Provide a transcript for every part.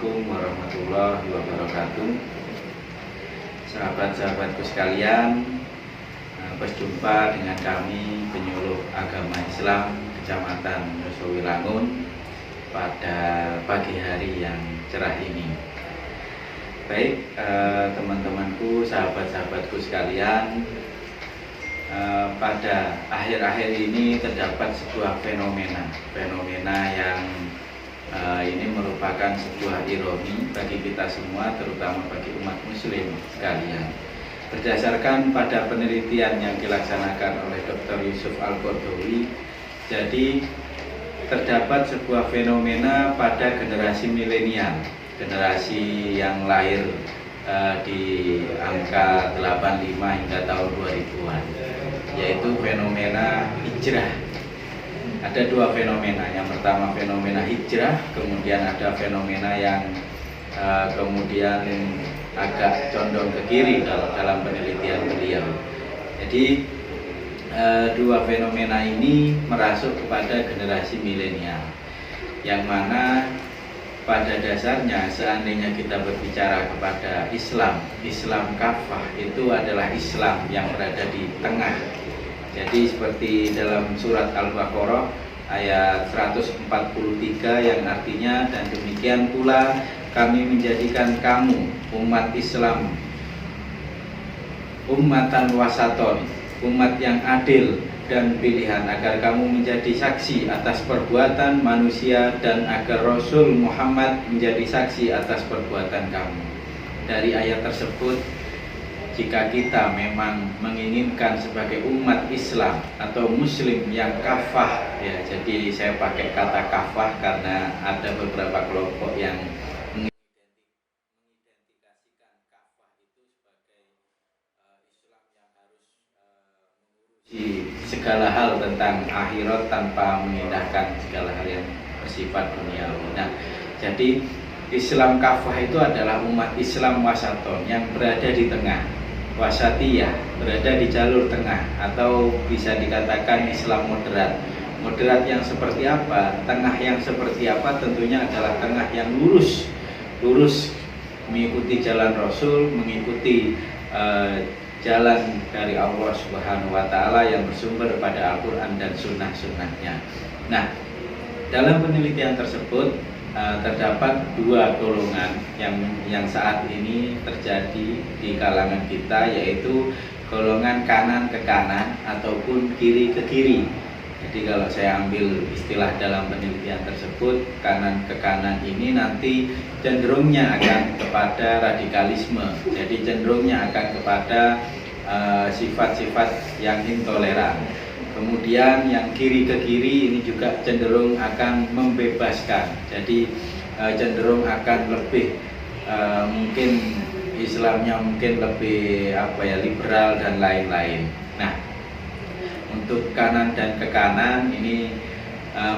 Assalamualaikum warahmatullahi wabarakatuh. Sahabat-sahabatku sekalian, berjumpa dengan kami penyuluh agama Islam Kecamatan Yosowilangun pada pagi hari yang cerah ini. Baik, teman-temanku, sahabat-sahabatku sekalian, pada akhir-akhir ini terdapat sebuah fenomena yang ini merupakan sebuah ironi bagi kita semua, terutama bagi umat muslim sekalian. Berdasarkan pada penelitian yang dilaksanakan oleh Dr. Yusuf Al-Qaradawi, jadi terdapat sebuah fenomena pada generasi milenial, generasi yang lahir di angka 85 hingga tahun 2000-an, yaitu fenomena hijrah. Ada dua fenomena, yang pertama fenomena hijrah, kemudian ada fenomena yang kemudian agak condong ke kiri dalam penelitian beliau. Jadi dua fenomena ini merasuk kepada generasi milenial, yang mana pada dasarnya seandainya kita berbicara kepada Islam kafah, itu adalah Islam yang berada di tengah. Jadi seperti dalam surat Al-Baqarah ayat 143 yang artinya, dan demikian pula kami menjadikan kamu umat Islam ummatan wasaton, umat yang adil dan pilihan, agar kamu menjadi saksi atas perbuatan manusia dan agar Rasul Muhammad menjadi saksi atas perbuatan kamu. Dari ayat tersebut, jika kita memang menginginkan sebagai umat Islam atau muslim yang kafah, ya, jadi saya pakai kata kafah karena ada beberapa kelompok yang mengidentifikasikan kafah itu sebagai Islam yang harus mengurusi segala hal tentang akhirat tanpa mengindahkan segala hal yang bersifat duniawi. Nah, jadi Islam kafah itu adalah umat Islam wasaton yang berada di tengah, wasatiyah, berada di jalur tengah, atau bisa dikatakan Islam moderat. Moderat yang seperti apa? Tengah yang seperti apa? Tentunya adalah tengah yang lurus mengikuti jalan Rasul, mengikuti jalan dari Allah Subhanahu wa Ta'ala yang bersumber pada Al-Quran dan sunnah-sunnahnya. Nah, dalam penelitian tersebut terdapat dua golongan yang saat ini terjadi di kalangan kita, yaitu golongan kanan ke kanan ataupun kiri ke kiri. Jadi kalau saya ambil istilah dalam penelitian tersebut, kanan ke kanan ini nanti cenderungnya akan kepada radikalisme. Jadi cenderungnya akan kepada sifat-sifat yang intoleran. Kemudian yang kiri ke kiri ini juga cenderung akan membebaskan. Jadi cenderung akan lebih mungkin Islamnya mungkin lebih liberal dan lain-lain. Nah, untuk kanan dan ke kanan ini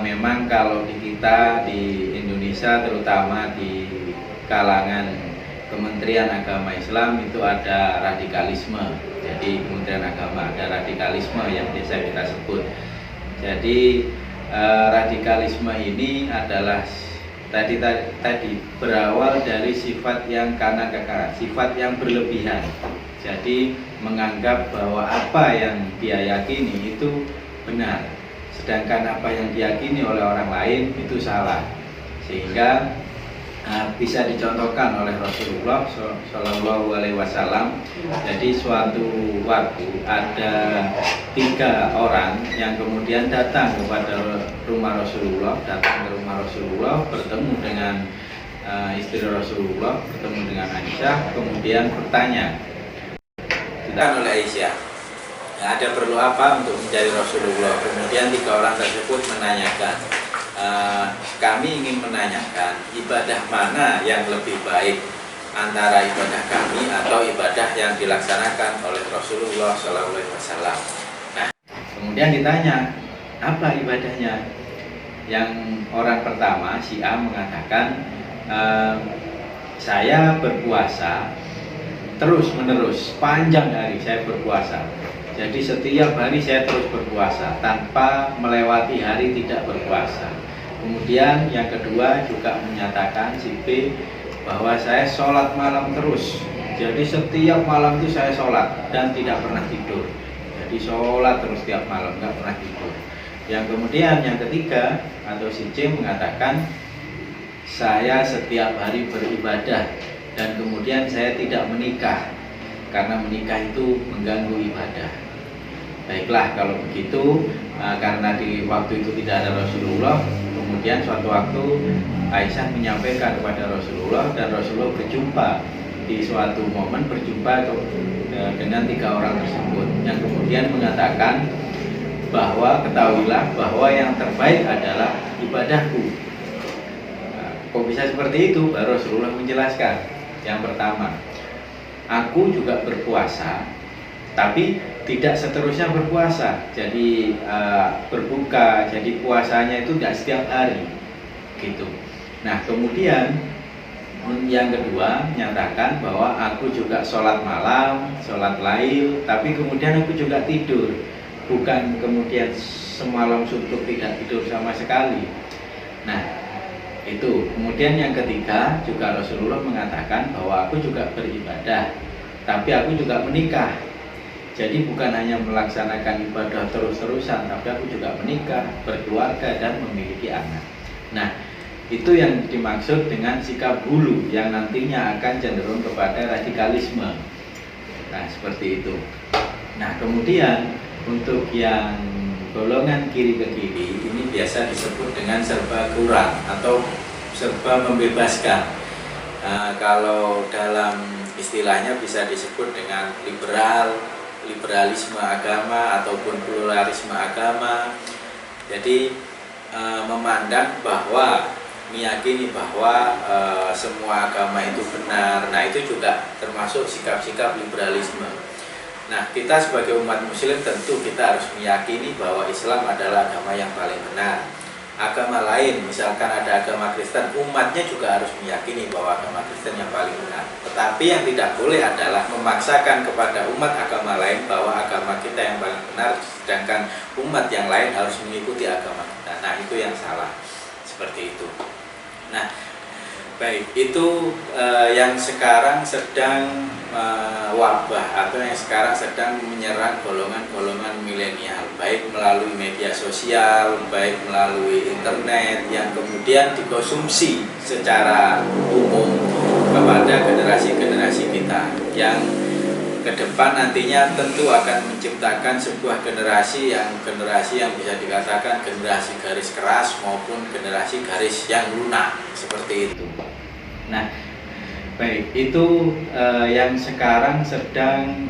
memang kalau di kita di Indonesia, terutama di kalangan Kementerian Agama Islam, itu ada radikalisme. Jadi Kementerian Agama ada radikalisme yang biasa kita sebut. Jadi radikalisme ini adalah tadi berawal dari sifat yang kanan ke kanan, sifat yang berlebihan. Jadi menganggap bahwa apa yang dia yakini itu benar, sedangkan apa yang diyakini oleh orang lain itu salah. Sehingga bisa dicontohkan oleh Rasulullah Shallallahu Alaihi Wasallam. Jadi suatu waktu ada 3 orang yang kemudian datang kepada rumah Rasulullah, bertemu dengan istri Rasulullah, bertemu dengan Aisyah, kemudian bertanya oleh Aisyah, ada perlu apa untuk mencari Rasulullah? Kemudian 3 orang tersebut menanyakan, kami ingin menanyakan ibadah mana yang lebih baik, antara ibadah kami atau ibadah yang dilaksanakan oleh Rasulullah SAW. Nah, kemudian ditanya apa ibadahnya. Yang orang pertama, si A, mengatakan, saya berpuasa terus menerus, panjang hari saya berpuasa. Jadi setiap hari saya terus berpuasa tanpa melewati hari tidak berpuasa. Kemudian yang kedua juga menyatakan, si B, bahwa saya sholat malam terus. Jadi setiap malam itu saya sholat dan tidak pernah tidur. Jadi sholat terus setiap malam, nggak pernah tidur. Yang kemudian yang ketiga atau si C mengatakan saya setiap hari beribadah dan kemudian saya tidak menikah karena menikah itu mengganggu ibadah. Baiklah kalau begitu, karena di waktu itu tidak ada Rasulullah, kemudian suatu waktu Aisyah menyampaikan kepada Rasulullah dan Rasulullah berjumpa di suatu momen dengan 3 orang tersebut yang kemudian mengatakan bahwa ketahuilah bahwa yang terbaik adalah ibadahku. Kok bisa seperti itu? Baru Rasulullah menjelaskan. Yang pertama, aku juga berpuasa, tapi tidak seterusnya berpuasa. Jadi berbuka, jadi puasanya itu tidak setiap hari, gitu. Nah kemudian yang kedua nyatakan bahwa aku juga sholat malam, sholat lail, tapi kemudian aku juga tidur, bukan kemudian semalam suntuk tidak tidur sama sekali. Nah itu. Kemudian yang ketiga juga Rasulullah mengatakan bahwa aku juga beribadah, tapi aku juga menikah. Jadi bukan hanya melaksanakan ibadah terus-terusan, tapi aku juga menikah, berkeluarga dan memiliki anak. Nah itu yang dimaksud dengan sikap hulu yang nantinya akan cenderung kepada radikalisme. Nah seperti itu. Nah kemudian untuk yang golongan kiri ke kiri ini biasa disebut dengan serba kurang atau serba membebaskan. Kalau dalam istilahnya bisa disebut dengan liberalisme agama ataupun pluralisme agama. Jadi memandang bahwa meyakini bahwa semua agama itu benar. Nah itu juga termasuk sikap-sikap liberalisme. Nah kita sebagai umat muslim tentu kita harus meyakini bahwa Islam adalah agama yang paling benar. Agama lain, misalkan ada agama Kristen, umatnya juga harus meyakini bahwa agama Kristen yang paling benar. Tetapi yang tidak boleh adalah memaksakan kepada umat agama lain bahwa agama kita yang paling benar, sedangkan umat yang lain harus mengikuti agama kita. Nah itu yang salah, seperti itu. Nah baik, itu yang sekarang sedang wabah atau yang sekarang sedang menyerang golongan-golongan milenial, baik melalui media sosial, baik melalui internet yang kemudian dikonsumsi secara umum kepada generasi-generasi kita yang ke depan nantinya tentu akan menciptakan sebuah generasi yang bisa dikatakan generasi garis keras maupun generasi garis yang lunak, seperti itu. Nah baik, itu yang sekarang sedang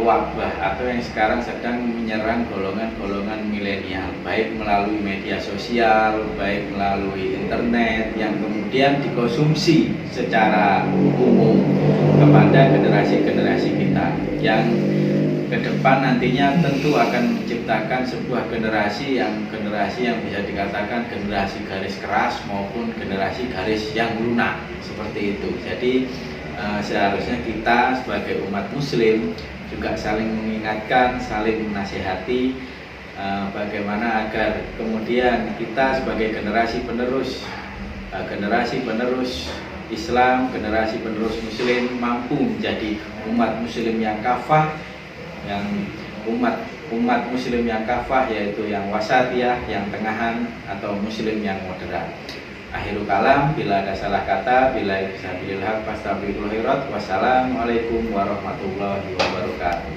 wabah atau yang sekarang sedang menyerang golongan-golongan milenial, baik melalui media sosial, baik melalui internet yang kemudian dikonsumsi secara umum kepada generasi-generasi kita yang ke depan nantinya tentu akan menciptakan sebuah generasi yang bisa dikatakan generasi garis keras maupun generasi garis yang lunak, seperti itu. Jadi seharusnya kita sebagai umat muslim juga saling mengingatkan, saling menasihati bagaimana agar kemudian kita sebagai generasi penerus Islam, generasi penerus muslim mampu menjadi umat muslim yang kafah, yang umat muslim yang kafah, yaitu yang wasatiyah, yang tengahan, atau muslim yang moderat. Akhirul kalam, bila ada salah kata, bila bisabilillah, fastaghfirul khairat. Wassalamualaikum warahmatullahi wabarakatuh.